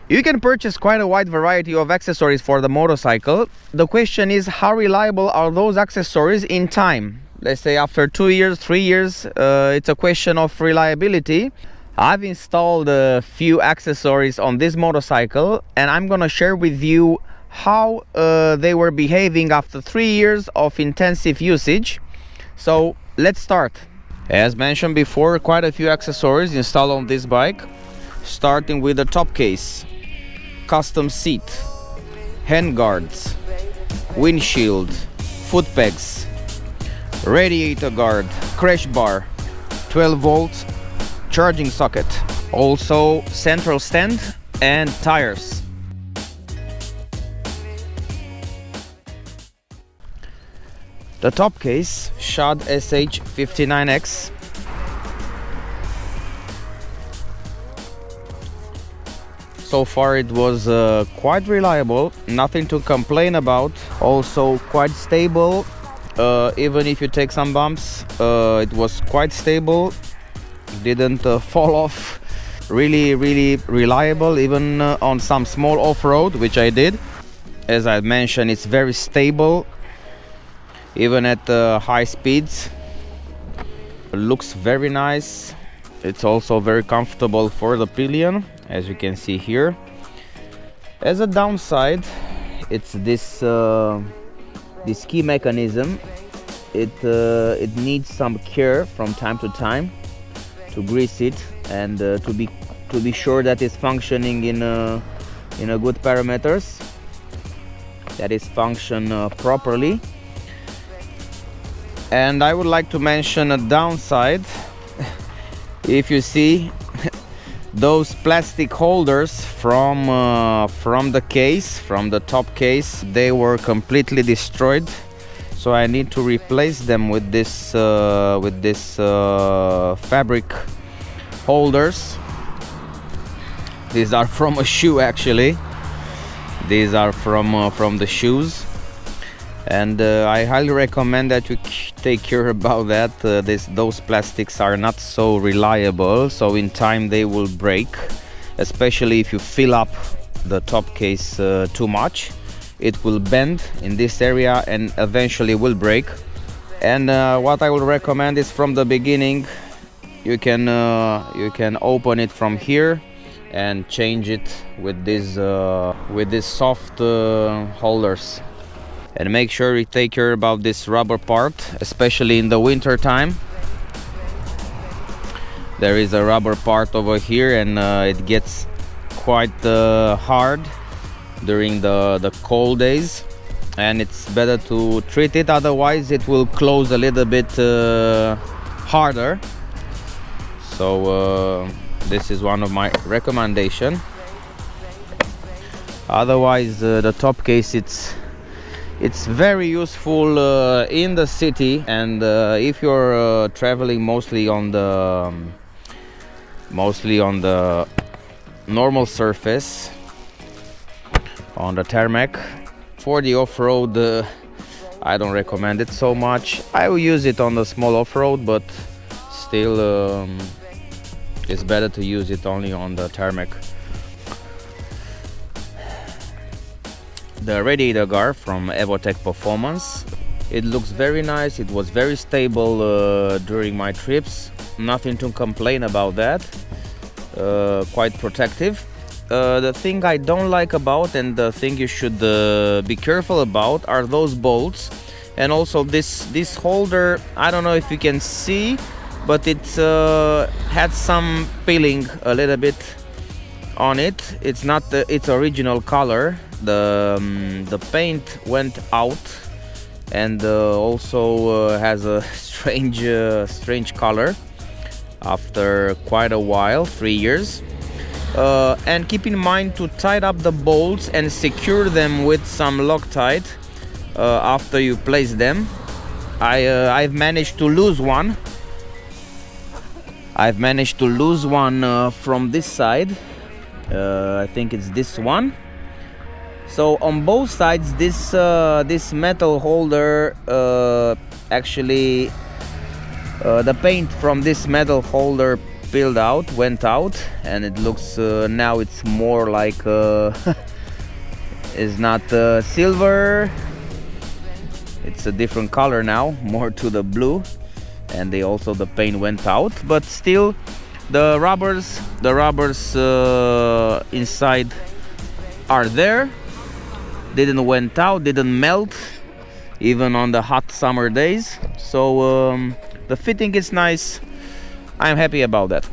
You can purchase quite a wide variety of accessories for the motorcycle. The question is, how reliable are those accessories in time? Let's say after 2 years, 3 years, it's a question of reliability. I've installed a few accessories on this motorcycle, and I'm gonna share with you how they were behaving after 3 years of intensive usage. So let's start. As mentioned before, quite a few accessories installed on this bike, starting with the top case, custom seat, handguards, windshield, foot pegs, radiator guard, crash bar, 12 volt charging socket, also central stand and tires. The top case, Honda NC750X. So far it was quite reliable, nothing to complain about, also quite stable. Even if you take some bumps, it was quite stable, didn't fall off. Really reliable, even on some small off-road, which I did. As I mentioned, it's very stable even at high speeds. It looks very nice. It's also very comfortable for the pillion, as you can see here. As a downside, it's this key mechanism. It needs some care from time to time to grease it and to be sure that it's functioning in a good parameters, that is function properly. And I would like to mention a downside. If you see those plastic holders from the case, from the top case, they were completely destroyed. So I need to replace them with this fabric holders. These are from a shoe, actually. These are from the shoes, and I highly recommend that you take care about that. Those plastics are not so reliable, so in time they will break, especially if you fill up the top case too much. It will bend in this area and eventually will break. And what I will recommend is, from the beginning, you can open it from here and change it with these soft holders. And make sure you take care about this rubber part, especially in the winter time. There is a rubber part over here, and it gets quite hard during the cold days, and it's better to treat it, otherwise it will close a little bit harder. So this is one of my recommendation. Otherwise the top case, it's very useful in the city, and if you're traveling mostly on the normal surface, on the tarmac. For the off-road, I don't recommend it so much. I will use it on the small off-road, but still it's better to use it only on the tarmac. The radiator guard from Evotech Performance, it looks very nice. It was very stable during my trips, nothing to complain about that. Quite protective. The thing I don't like about, and the thing you should be careful about, are those bolts, and also this holder. I don't know if you can see, but it had some peeling a little bit on it. It's not its original color. The paint went out, and also has a strange color after quite a while, 3 years. And keep in mind to tighten up the bolts and secure them with some Loctite after you place them. I've managed to lose one. From this side. I think it's this one. So on both sides, this metal holder, actually the paint from this metal holder peeled out, went out, and it looks now it's more like it's not silver, it's a different color now, more to the blue, and the paint went out, but still the rubbers inside are there, didn't went out, didn't melt even on the hot summer days. So the fitting is nice. I'm happy about that.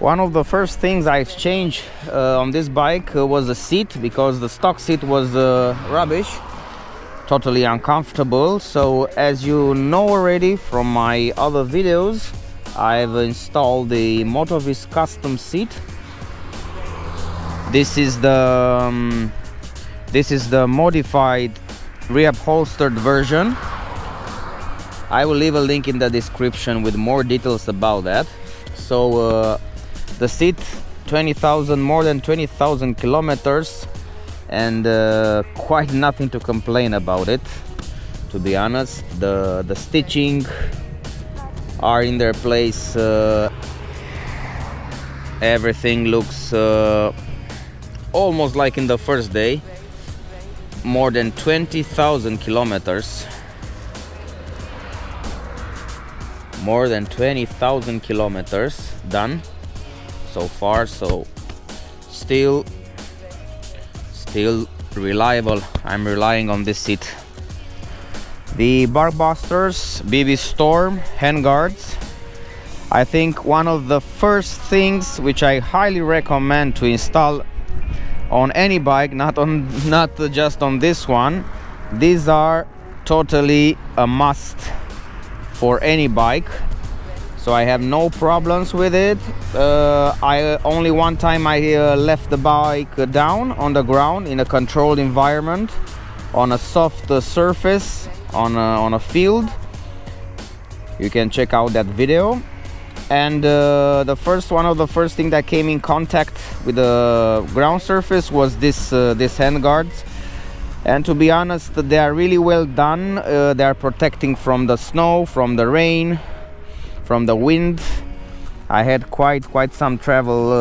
One of the first things I've changed on this bike was the seat, because the stock seat was rubbish, totally uncomfortable. So as you know already from my other videos, I've installed the Motovis custom seat. This is the modified reupholstered version. I will leave a link in the description with more details about that. So the seat, more than 20,000 kilometers, and quite nothing to complain about it, to be honest. The stitching are in their place. Everything looks almost like in the first day. More than 20,000 kilometers. More than 20,000 kilometers done so far, so still reliable. I'm relying on this seat. The Barbusters BB Storm Handguards. I think one of the first things which I highly recommend to install on any bike, not just on this one. These are totally a must for any bike, so I have no problems with it. Only one time I left the bike down on the ground in a controlled environment on a soft surface on a field. You can check out that video. And one of the first thing that came in contact with the ground surface was this handguards. And to be honest, they are really well done. They are protecting from the snow, from the rain, from the wind. I had quite some travel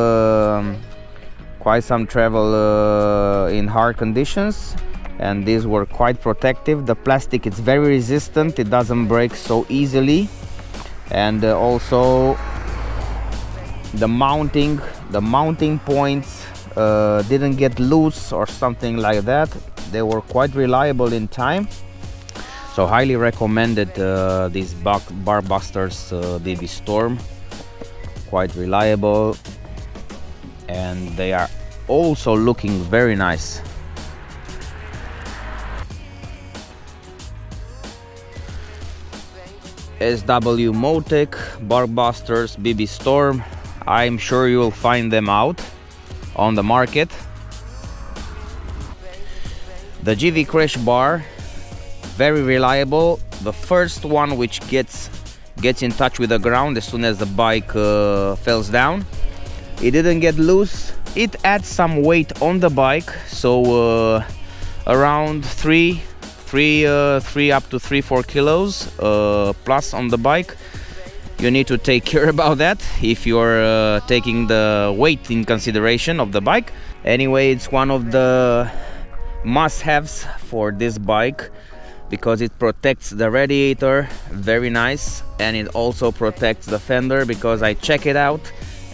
in hard conditions, and these were quite protective. The plastic is very resistant, it doesn't break so easily. And also the mounting points didn't get loose or something like that. They were quite reliable in time, so highly recommended these Barbusters BB Storm. Quite reliable, and they are also looking very nice. SW Motec Barbusters BB Storm. I'm sure you will find them out on the market. The GV Crash Bar, very reliable. The first one which gets in touch with the ground as soon as the bike falls down. It didn't get loose. It adds some weight on the bike, so around 3 up to 3-4 kilos plus on the bike. You need to take care about that if you're taking the weight in consideration of the bike. Anyway, it's one of the must-haves for this bike because it protects the radiator, very nice, and it also protects the fender, because I check it out,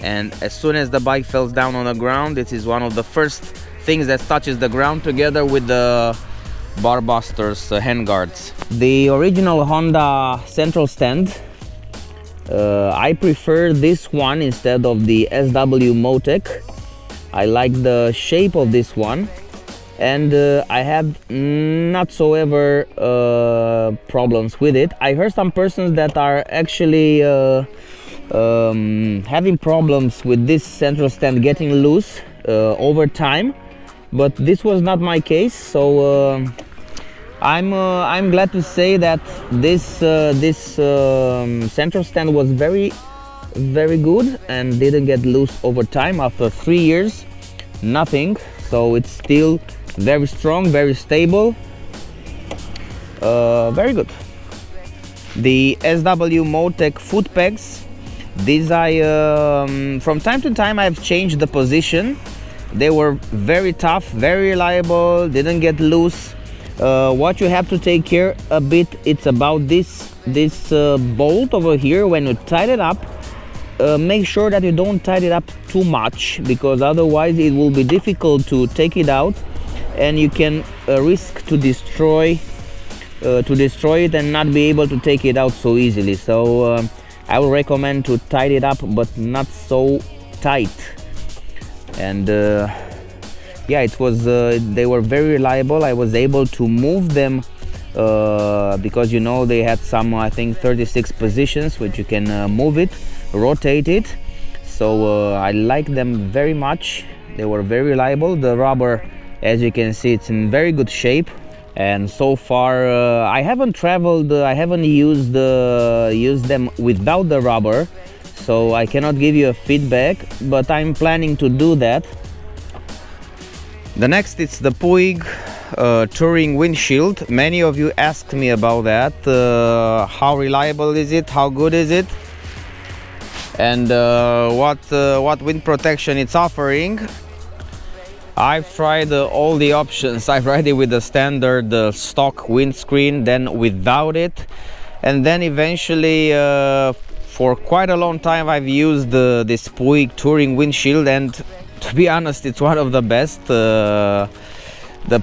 and as soon as the bike falls down on the ground, it is one of the first things that touches the ground together with the Barbusters handguards. The original Honda central stand, I prefer this one instead of the SW Motec. I like the shape of this one, and I have not so ever problems with it. I heard some persons that are actually having problems with this central stand getting loose over time, but this was not my case. So I'm glad to say that this central stand was very good and didn't get loose over time. After 3 years, nothing. So it's still very strong, very stable, very good. The SW Motec foot pegs, These from time to time I've changed the position. They were very tough, very reliable, didn't get loose. What you have to take care a bit, it's about this bolt over here. When you tie it up, make sure that you don't tie it up too much, because otherwise it will be difficult to take it out, and you can risk to destroy it and not be able to take it out so easily. So I would recommend to tie it up, but not so tight. And yeah, it was they were very reliable. I was able to move them because, you know, they had some, I think, 36 positions which you can move it, rotate it. So I like them very much. They were very reliable. The rubber, as you can see, it's in very good shape. And so far I haven't used them without the rubber, so I cannot give you a feedback, but I'm planning to do that. The next, it's the Puig touring windshield. Many of you asked me about that. How reliable is it? How good is it? And what wind protection it's offering. I've tried all the options. I've tried it with the standard stock windscreen, then without it, and then eventually for quite a long time I've used this Puig touring windshield, and to be honest, it's one of the best. The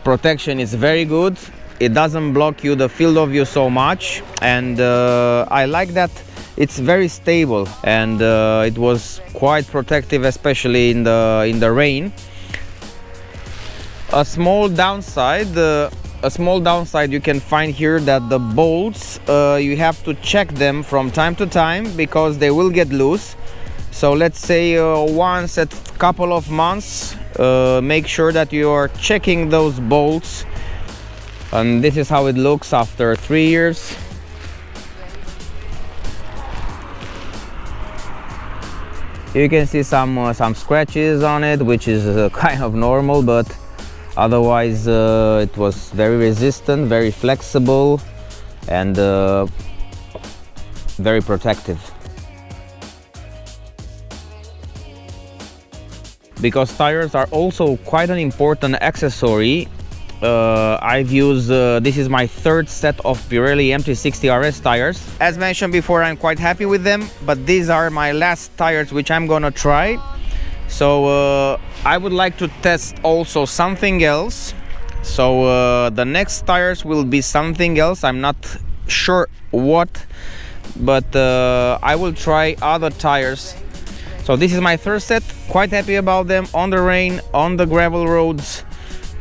protection is very good. It doesn't block you the field of view so much, and I like that it's very stable, and it was quite protective, especially in the rain. A small downside you can find here, that the bolts, you have to check them from time to time because they will get loose. So let's say once at a couple of months, make sure that you are checking those bolts. And this is how it looks after 3 years. You can see some scratches on it, which is kind of normal, but otherwise it was very resistant, very flexible, and very protective. Because tires are also quite an important accessory, I've used, this is my third set of Pirelli MT60 RS tires. As mentioned before, I'm quite happy with them, but these are my last tires which I'm gonna try. So I would like to test also something else. So the next tires will be something else. I'm not sure what, but I will try other tires. So this is my third set. Quite happy about them. On the rain, on the gravel roads,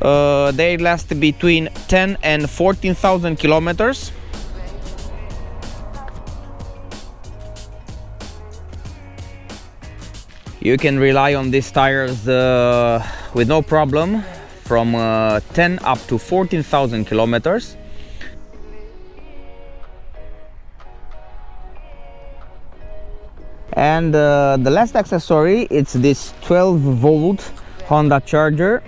they last between 10 and 14,000 kilometers. You can rely on these tires with no problem from 10 up to 14,000 kilometers. And the last accessory, it's this 12-volt Honda charger.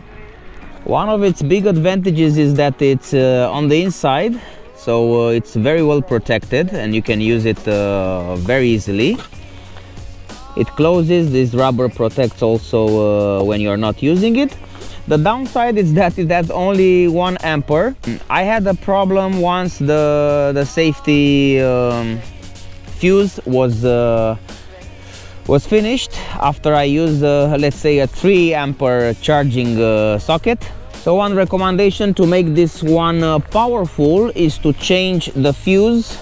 One of its big advantages is that it's on the inside, so it's very well protected and you can use it very easily. It closes, this rubber protects also when you're not using it. The downside is that it has only 1 ampere. I had a problem once the safety fuse was finished after I used let's say a 3 ampere charging socket. So one recommendation to make this one powerful is to change the fuse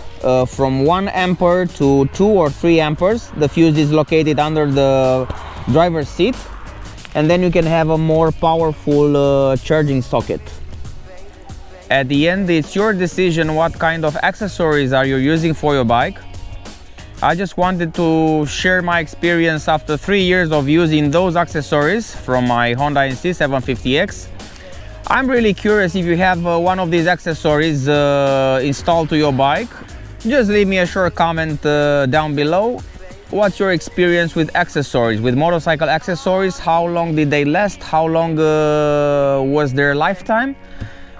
from 1 ampere to 2 or 3 amperes. The fuse is located under the driver's seat, and then you can have a more powerful charging socket. At the end, it's your decision what kind of accessories are you using for your bike. I just wanted to share my experience after 3 years of using those accessories from my Honda NC750X. I'm really curious if you have one of these accessories installed to your bike. Just leave me a short comment down below. What's your experience with accessories, with motorcycle accessories? How long did they last? How long was their lifetime?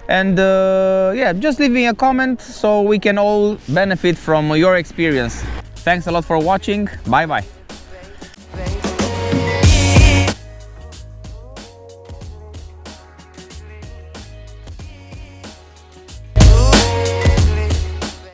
And yeah, just leave me a comment so we can all benefit from your experience. Thanks a lot for watching. Bye bye.